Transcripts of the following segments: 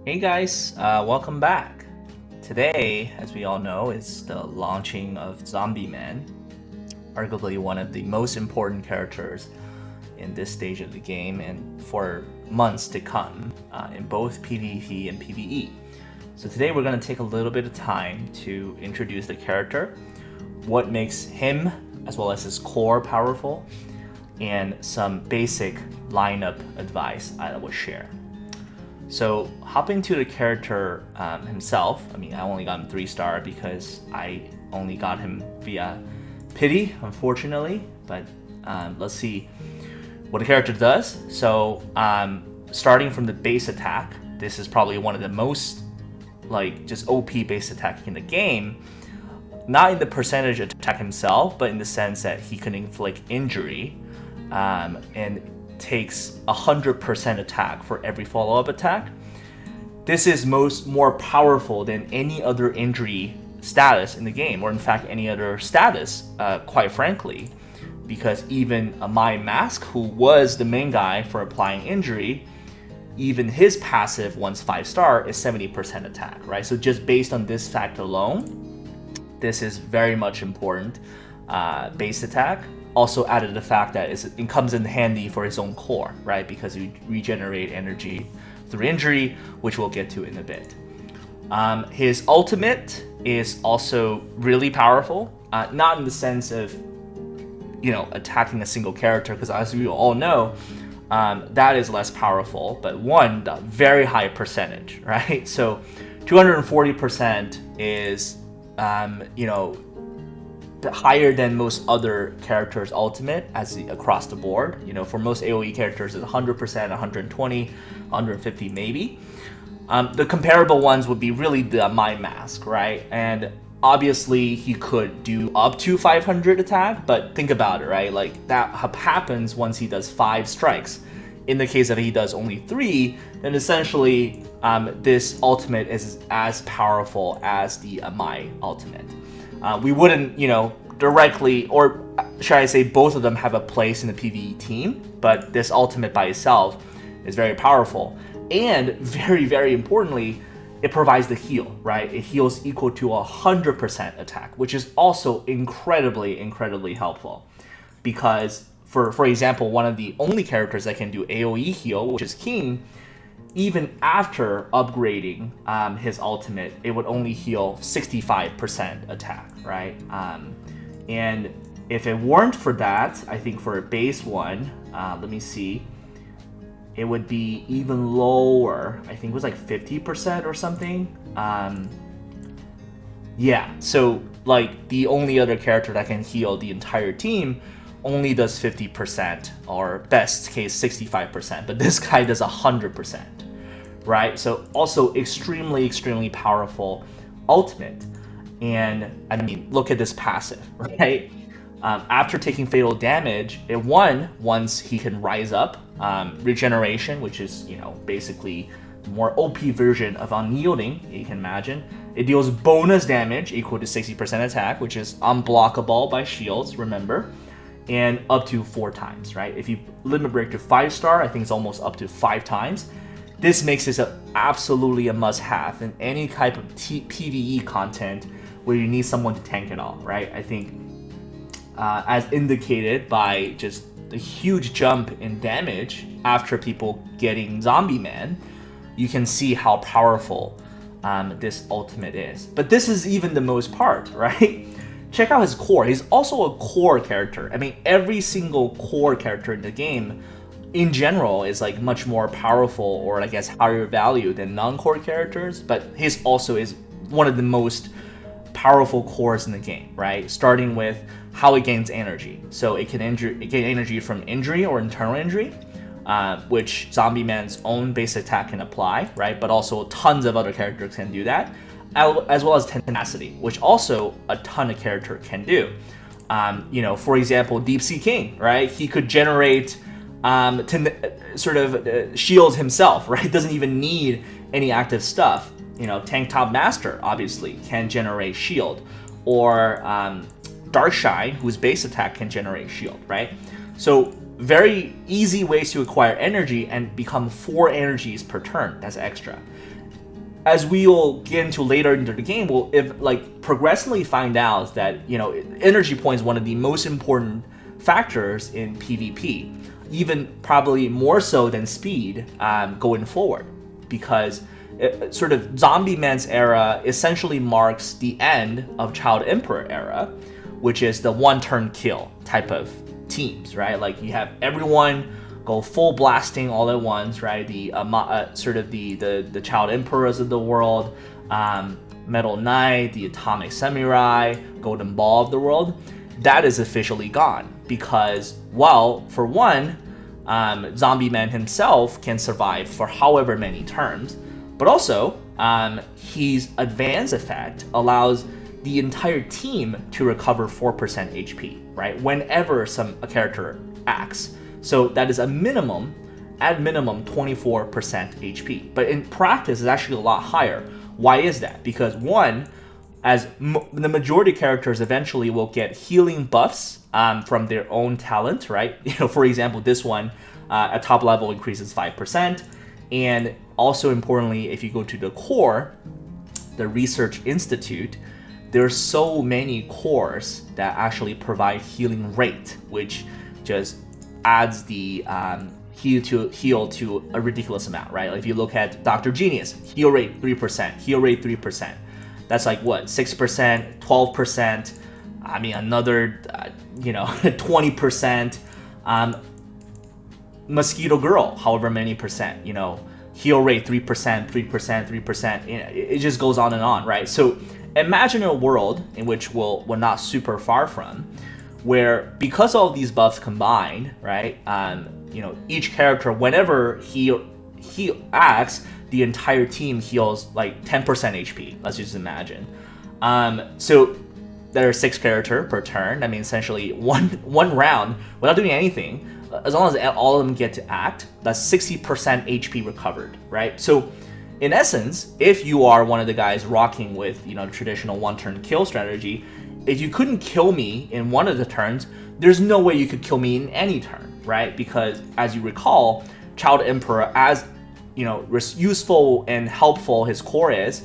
Hey guys, welcome back. Today, as we all know, is the launching of Zombieman, arguably one of the most important characters in this stage of the game and for months to come in both PvP and PvE. So today we're going to take a little bit of time to introduce the character, what makes him as well as his core powerful, and some basic lineup advice I will share. So hopping to the character himself, I only got him 3-star because I only got him via pity, unfortunately. But let's see what the character does. So starting from the base attack, this is probably one of the most just OP base attack in the game. Not in the percentage attack himself, but in the sense that he can inflict injury and takes 100% attack for every follow-up attack. This is more powerful than any other injury status in the game, or in fact any other status, quite frankly, because even My Mask, who was the main guy for applying injury, even his passive, once 5-star, is 70% attack, right? So just based on this fact alone, this is very much important base attack. Also added the fact that it comes in handy for his own core, right? Because you regenerate energy through injury, which we'll get to in a bit. His ultimate is also really powerful, not in the sense of, attacking a single character, because as we all know, that is less powerful, but one, the very high percentage, right? So 240% is, higher than most other characters' ultimate across the board. For most AoE characters, it's 100%, 120, 150 maybe. The comparable ones would be really the My Mask, right? And obviously he could do up to 500 attack, but think about it, right? Like that happens once he does 5 strikes. In the case of he does only 3, then essentially this ultimate is as powerful as the My ultimate. We wouldn't, directly, or should I say both of them have a place in the PvE team, but this ultimate by itself is very powerful. And very, very importantly, it provides the heal, right? It heals equal to 100% attack, which is also incredibly, incredibly helpful. Because, for example, one of the only characters that can do AoE heal, which is King, even after upgrading his ultimate, it would only heal 65% attack, right? And if it weren't for that, I think for a base one, let me see, it would be even lower. I think it was like 50% or something. Yeah, so like the only other character that can heal the entire team only does 50%, or best case 65%, but this guy does 100%, right? So also extremely, extremely powerful ultimate. And look at this passive, right? After taking fatal damage, once he can rise up, regeneration, which is, basically the more OP version of unyielding, you can imagine. It deals bonus damage equal to 60% attack, which is unblockable by shields, remember? And up to 4 times, right? If you limit break to 5-star, I think it's almost up to 5 times. This makes this absolutely a must-have in any type of PvE content where you need someone to tank it all, right? I think, as indicated by just the huge jump in damage after people getting Zombieman, you can see how powerful this ultimate is. But this is even the most part, right? Check out his core. He's also a core character. Every single core character in the game, in general, is like much more powerful, or I guess higher value than non-core characters. But his also is one of the most powerful cores in the game, right? Starting with how it gains energy. So it can gain energy from injury or internal injury, which Zombieman's own base attack can apply, right? But also tons of other characters can do that, as well as tenacity, which also a ton of character can do. For example, Deep Sea King, right? He could generate shields himself, right? Doesn't even need any active stuff. Tank Top Master obviously can generate shield, or Darkshine, whose base attack can generate shield, right? So very easy ways to acquire energy and become 4 energies per turn. That's extra. as we'll get into later into the game, we'll progressively find out that energy point is one of the most important factors in PvP, even probably more so than speed going forward, because sort of Zombieman's era essentially marks the end of Child Emperor era, which is the one-turn kill type of teams, right? Like you have everyone go full blasting all at once, right? The sort of the Child Emperors of the world, Metal Knight, the Atomic Samurai, Golden Ball of the world, that is officially gone because, well, for one, Zombieman himself can survive for however many turns, but also his advanced effect allows the entire team to recover 4% HP, right? Whenever a character acts. So that is at minimum 24% HP. But in practice, it's actually a lot higher. Why is that? Because one, as the majority of characters eventually will get healing buffs from their own talent, right? For example, this one at top level increases 5%. And also importantly, if you go to the core, the Research Institute, there's so many cores that actually provide healing rate, which just adds the heal to a ridiculous amount, right? Like if you look at Dr. Genius, heal rate 3%, heal rate 3%. That's like what, 6%, 12%. I mean, another 20%. Mosquito Girl, however many percent, heal rate 3%, 3%, 3%. It just goes on and on, right? So imagine a world in which we're not super far from, where because all of these buffs combined, right, each character, whenever he acts, the entire team heals like 10% HP. Let's just imagine. So there are 6 characters per turn. I mean, essentially one round without doing anything, as long as all of them get to act, that's 60% HP recovered, right? So in essence, if you are one of the guys rocking with the traditional one-turn kill strategy, if you couldn't kill me in one of the turns, there's no way you could kill me in any turn, right? Because as you recall, Child Emperor, as useful and helpful his core is,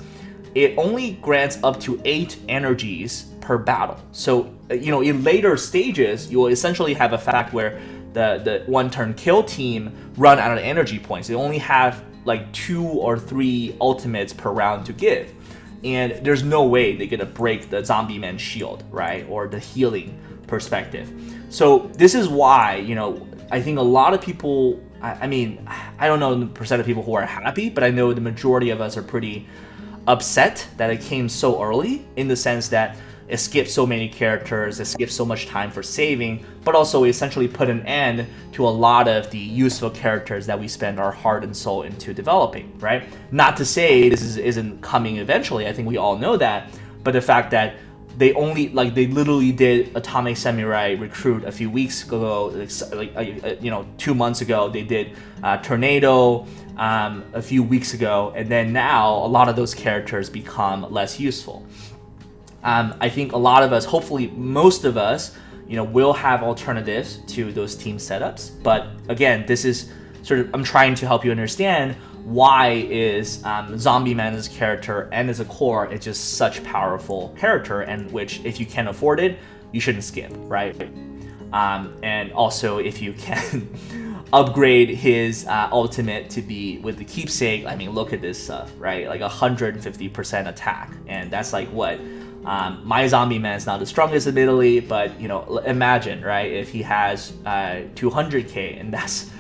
it only grants up to 8 energies per battle. So in later stages, you will essentially have a fact where the one-turn kill team run out of energy points. They only have like 2 or 3 ultimates per round to give. And there's no way they're gonna break the Zombieman shield, right? Or the healing perspective. So this is why, I think a lot of people, I mean, I don't know the percent of people who are happy, but I know the majority of us are pretty upset that it came so early, in the sense that it skipped so many characters, it skipped so much time for saving, but also essentially put an end to a lot of the useful characters that we spend our heart and soul into developing, right? Not to say this isn't coming eventually, I think we all know that, but the fact that they literally did Atomic Samurai Recruit a few weeks ago, 2 months ago, they did Tornado a few weeks ago, and then now a lot of those characters become less useful. I think a lot of us, hopefully most of us, will have alternatives to those team setups. But again, this is sort of, I'm trying to help you understand why is Zombieman as a character and as a core, it's just such powerful character, and which if you can afford it, you shouldn't skip, right? And also if you can upgrade his ultimate to be with the keepsake, I mean, look at this stuff, right? Like 150% attack, and that's like what? My Zombieman is not the strongest admittedly, but imagine, right, if he has 200k, and that's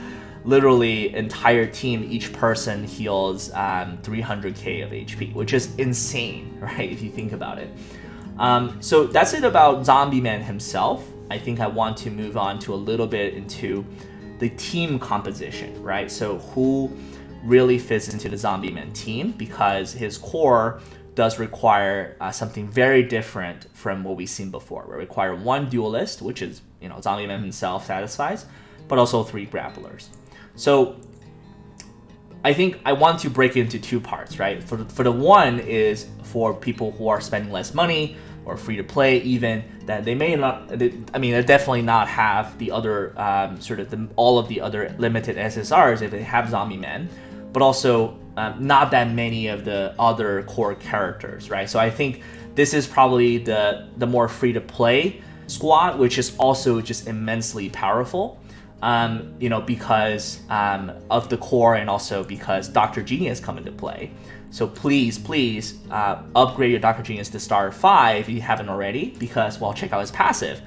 literally entire team, each person heals 300k of HP, which is insane, right, if you think about it. So that's it about Zombieman himself. I think I want to move on to a little bit into the team composition, right? So who really fits into the Zombieman team, because his core does require something very different from what we've seen before. We require 1 duelist, which is, Zombieman himself satisfies, but also 3 grapplers. So I think I want to break it into 2 parts, right? For the one is for people who are spending less money or free to play, even that they may not, they definitely not have the other all of the other limited SSRs if they have Zombieman, but also not that many of the other core characters, right? So I think this is probably the more free to play squad, which is also just immensely powerful, because of the core, and also because Dr. Genius come into play. So please upgrade your Dr. Genius to star 5 if you haven't already, because, well, check out his passive.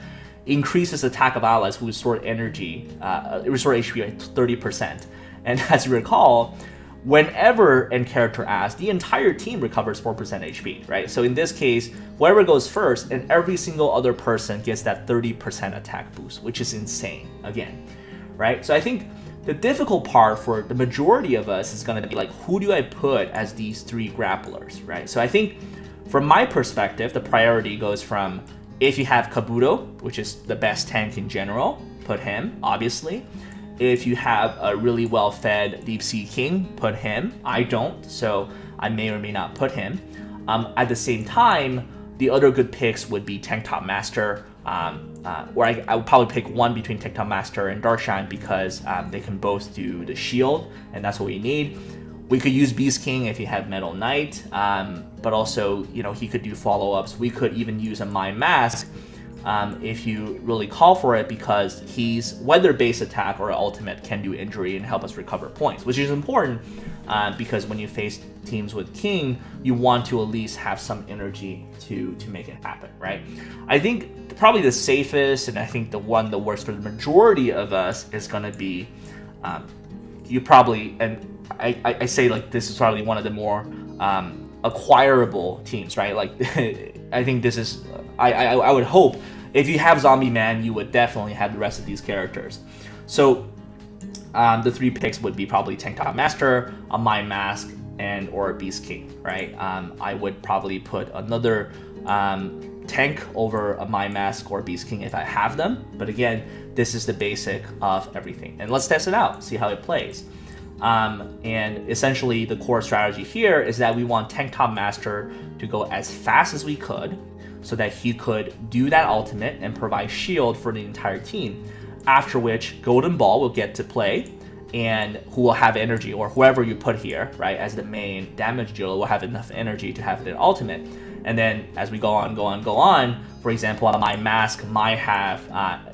Increases attack of allies who restore restore HP by 30%. And as you recall, whenever an character asks, the entire team recovers 4% HP, right? So in this case, whoever goes first, and every single other person gets that 30% attack boost, which is insane, again, right? So I think the difficult part for the majority of us is going to be like, who do I put as these 3 grapplers, right? So I think from my perspective, the priority goes from, if you have Kabuto, which is the best tank in general, put him, obviously. If you have a really well-fed Deep Sea King, put him. I don't, so I may or may not put him. At the same time, the other good picks would be Tank Top Master, or I would probably pick one between Tank Top Master and Darkshine, because they can both do the shield, and that's what we need. We could use Beast King if you have Metal Knight, but also, he could do follow-ups. We could even use a Mind Mask if you really call for it, because he's weather-based attack or ultimate can do injury and help us recover points, which is important because when you face teams with King, you want to at least have some energy to make it happen, right? I think probably the safest, and I think the worst for the majority of us, is going to be you probably, and I say like this is probably one of the more acquirable teams, right? Like I think this is, I would hope if you have Zombieman, you would definitely have the rest of these characters. So the 3 picks would be probably Tank Top Master, a Mind Mask, or a Beast King, right? I would probably put another tank over a Mind Mask or Beast King if I have them. But again, this is the basic of everything. And let's test it out, see how it plays. And essentially the core strategy here is that we want Tank Top Master to go as fast as we could, so that he could do that ultimate and provide shield for the entire team. After which, Golden Ball will get to play, and who will have energy, or whoever you put here, right, as the main damage dealer will have enough energy to have the ultimate. And then as we go on, for example, my mask might have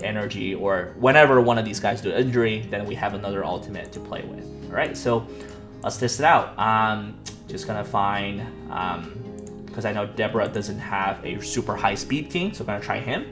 energy, or whenever one of these guys do injury, then we have another ultimate to play with. All right, so let's test it out. Just gonna find, because I know Deborah doesn't have a super high speed king, so I'm gonna try him.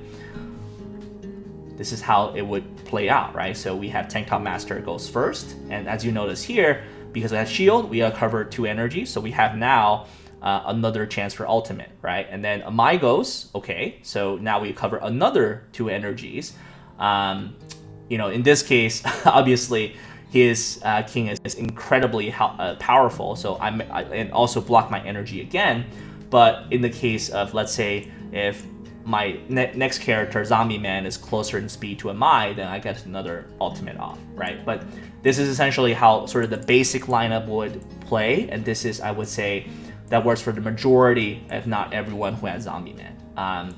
This is how it would play out, right? So we have Tank Top Master goes first, and as you notice here, because I have shield, we have covered 2 energy, so we have now another chance for ultimate, right? And then Amai goes, okay, so now we cover another 2 energies. In this case, obviously, his king is incredibly powerful, so and also block my energy again. But in the case of, let's say, if my next character, Zombieman, is closer in speed to Amai, then I get another ultimate off, right? But this is essentially how sort of the basic lineup would play, and this is, I would say, that works for the majority, if not everyone, who has Zombieman.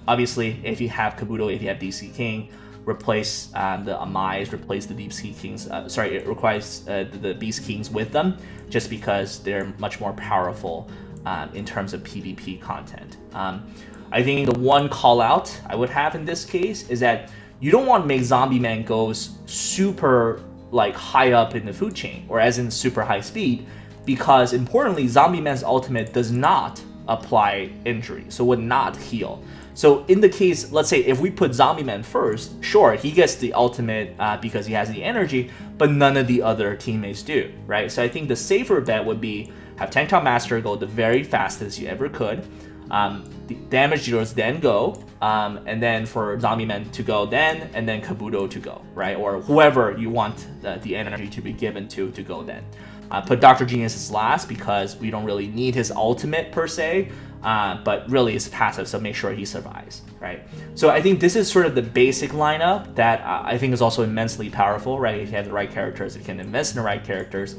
Obviously, if you have Kabuto, if you have DC King, replace the Amais, replace the Deep Sea Kings. It requires the Beast Kings with them, just because they're much more powerful in terms of PvP content. I think the one call out I would have in this case is that you don't want to make Zombieman goes super high up in the food chain, or as in super high speed, because importantly, Zombieman's ultimate does not apply injury, so would not heal. So in the case, let's say if we put Zombieman first, sure, he gets the ultimate because he has the energy, but none of the other teammates do, right? So I think the safer bet would be have Tank Top Master go the very fastest you ever could, the damage dealers then go, and then for Zombieman to go then, and then Kabuto to go, right? Or whoever you want the energy to be given to go then. Put Dr. Genius as last because we don't really need his ultimate per se, but really it's passive, so make sure he survives, right? So I think this is sort of the basic lineup that I think is also immensely powerful, right? If you have the right characters, you can invest in the right characters.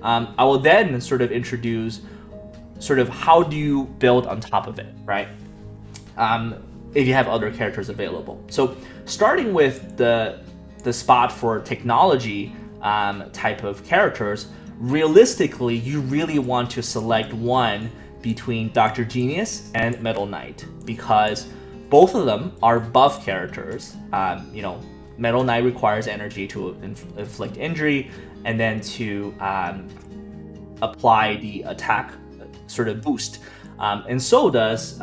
I will then sort of introduce sort of how do you build on top of it, right? If you have other characters available. So starting with the spot for technology type of characters, realistically, you really want to select one between Dr. Genius and Metal Knight, because both of them are buff characters. Metal Knight requires energy to inflict injury, and then to apply the attack sort of boost. And so does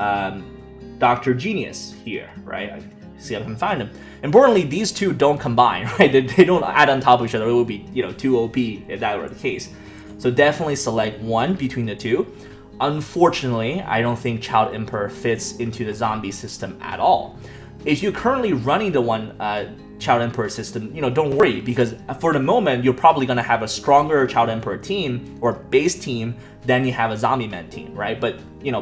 Dr. Genius here, right? I see if I can find them. Importantly, these two don't combine, right? They don't add on top of each other. It would be, too OP if that were the case. So definitely select one between the two. Unfortunately, I don't think Child Emperor fits into the zombie system at all. If you're currently running the one Child Emperor system, don't worry, because for the moment, you're probably going to have a stronger Child Emperor team or base team than you have a Zombieman team, right? But,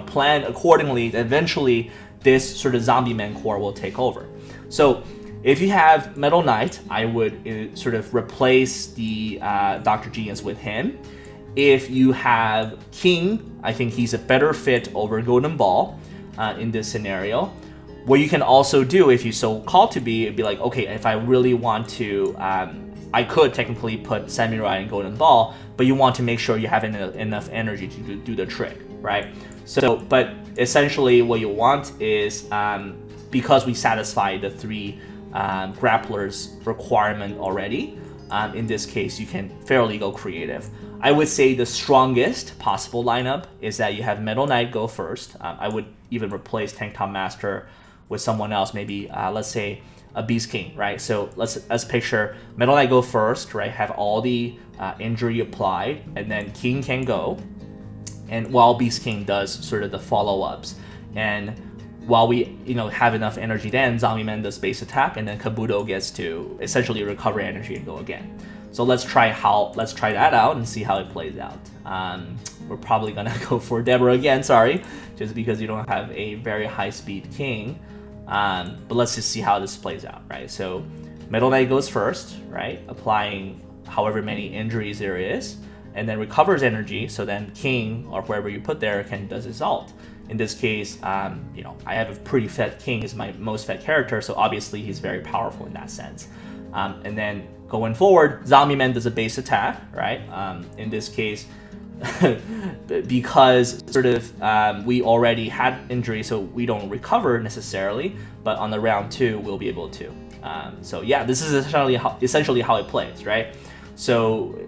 plan accordingly. Eventually, this sort of Zombieman core will take over. So if you have Metal Knight, I would sort of replace the Dr. Genius with him. If you have King, I think he's a better fit over Golden Ball in this scenario. What you can also do, if you so called to be, it'd be like, okay, if I really want to, I could technically put Samurai and Golden Ball, but you want to make sure you have enough energy to do the trick, right? So, but essentially what you want is, because we satisfy the 3 grapplers requirement already, in this case, you can fairly go creative. I would say the strongest possible lineup is that you have Metal Knight go first. I would even replace Tank Top Master with someone else, maybe let's say a Beast King, right? So let's picture Metal Knight go first, right? Have all the injury applied, and then King can go, and while Beast King does sort of the follow-ups, and while we have enough energy, then Zombieman does base attack, and then Kabuto gets to essentially recover energy and go again. So let's try that out and see how it plays out. We're probably gonna go for Deborah again, sorry, just because you don't have a very high speed king. But let's just see how this plays out, right? So Metal Knight goes first, right? Applying however many injuries there is, and then recovers energy. So then King, or wherever you put there, does his ult. In this case, I have a pretty fed King is my most fed character, so obviously he's very powerful in that sense. And then going forward, Zombieman does a base attack, right? In this case, because sort of we already had injury, so we don't recover necessarily, but on the round 2, we'll be able to. So yeah, this is essentially how it plays, right? So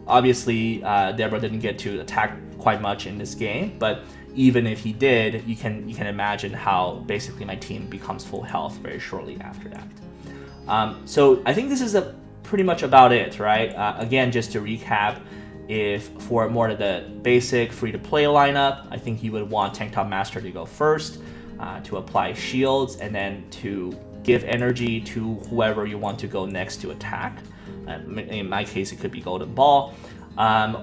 obviously Deborah didn't get to attack quite much in this game, but even if he did, you can imagine how basically my team becomes full health very shortly after that. So I think this is pretty much about it, right? Again, just to recap, if for more of the basic free-to-play lineup, I think you would want Tank Top Master to go first, to apply shields, and then to give energy to whoever you want to go next to attack. In my case, it could be Golden Ball.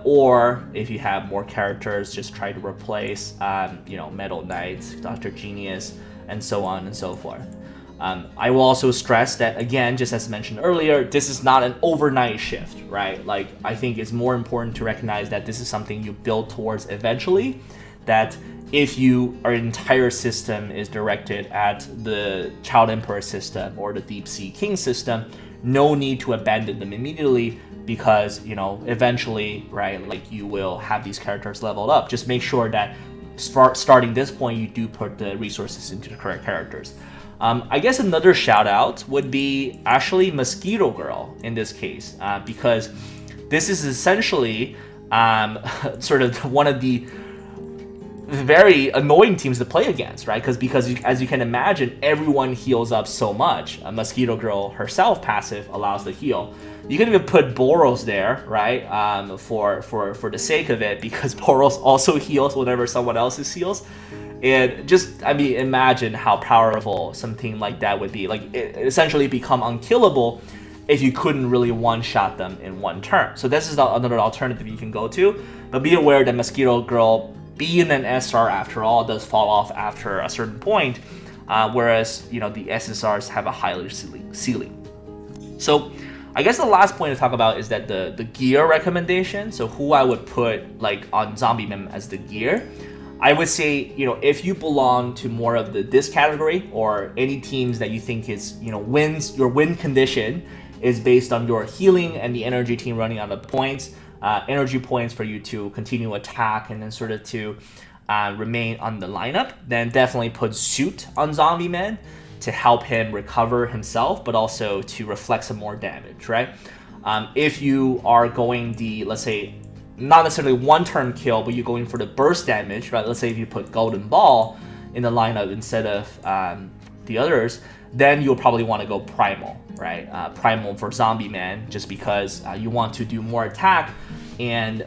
Or if you have more characters, just try to replace, Metal Knight, Dr. Genius, and so on and so forth. I will also stress that, again, just as mentioned earlier, this is not an overnight shift, right? Like, I think it's more important to recognize that this is something you build towards eventually, that if your entire system is directed at the Child Emperor system or the Deep Sea King system, no need to abandon them immediately, because, eventually, right, like, you will have these characters leveled up. Just make sure that starting this point, you do put the resources into the correct characters. I guess another shout out would be actually Mosquito Girl in this case, because this is essentially sort of one of the very annoying teams to play against, right? Because as you can imagine, everyone heals up so much. Mosquito Girl herself passive allows the heal. You can even put Boros there, right? For the sake of it, because Boros also heals whenever someone else heals. And just, imagine how powerful something like that would be. Like, it essentially become unkillable if you couldn't really one-shot them in one turn. So this is another alternative you can go to. But be aware that Mosquito Girl, being an SR after all, does fall off after a certain point, whereas, the SSRs have a higher ceiling. So I guess the last point to talk about is that the gear recommendation. So who I would put like on Zombieman as the gear. I would say, if you belong to more of this category, or any teams that you think is, your win condition is based on your healing and the energy team running out of points, energy points for you to continue attack and then sort of to remain on the lineup, then definitely put Suit on Zombieman to help him recover himself, but also to reflect some more damage, right? If you are going the, let's say, not necessarily one-turn kill, but you're going for the burst damage, right? Let's say if you put Golden Ball in the lineup instead of the others, then you'll probably want to go Primal, right? Primal for Zombieman, just because you want to do more attack, and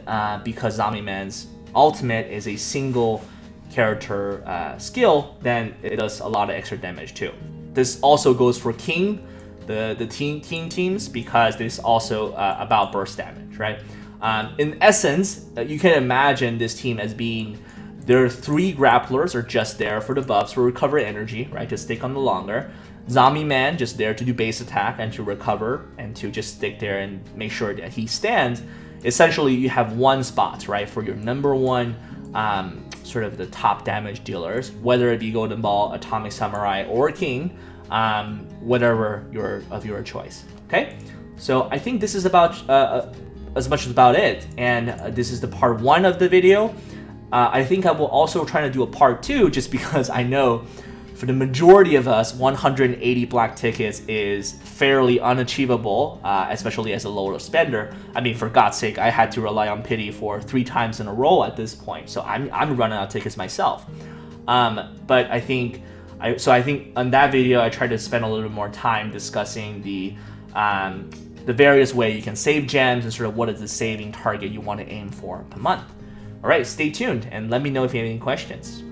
because Zombieman's ultimate is a single character skill, then it does a lot of extra damage too. This also goes for King, the team teams, because this is also about burst damage, right? In essence, you can imagine this team as being, their 3 grapplers are just there for the buffs, for recover energy, right? To stick on the longer. Zombieman just there to do base attack and to recover and to just stick there and make sure that he stands. Essentially, you have one spot, right, for your number one sort of the top damage dealers, whether it be Golden Ball, Atomic Samurai, or King, whatever of your choice. Okay, so I think this is about as much as about it, and this is the part 1 of the video. I think I will also try to do a part 2, just because I know for the majority of us, 180 black tickets is fairly unachievable, especially as a lower spender. I mean, for God's sake, I had to rely on pity for 3 times in a row at this point, so I'm running out of tickets myself. But I think on that video, I tried to spend a little bit more time discussing the various ways you can save gems and sort of what is the saving target you want to aim for per month. All right, stay tuned and let me know if you have any questions.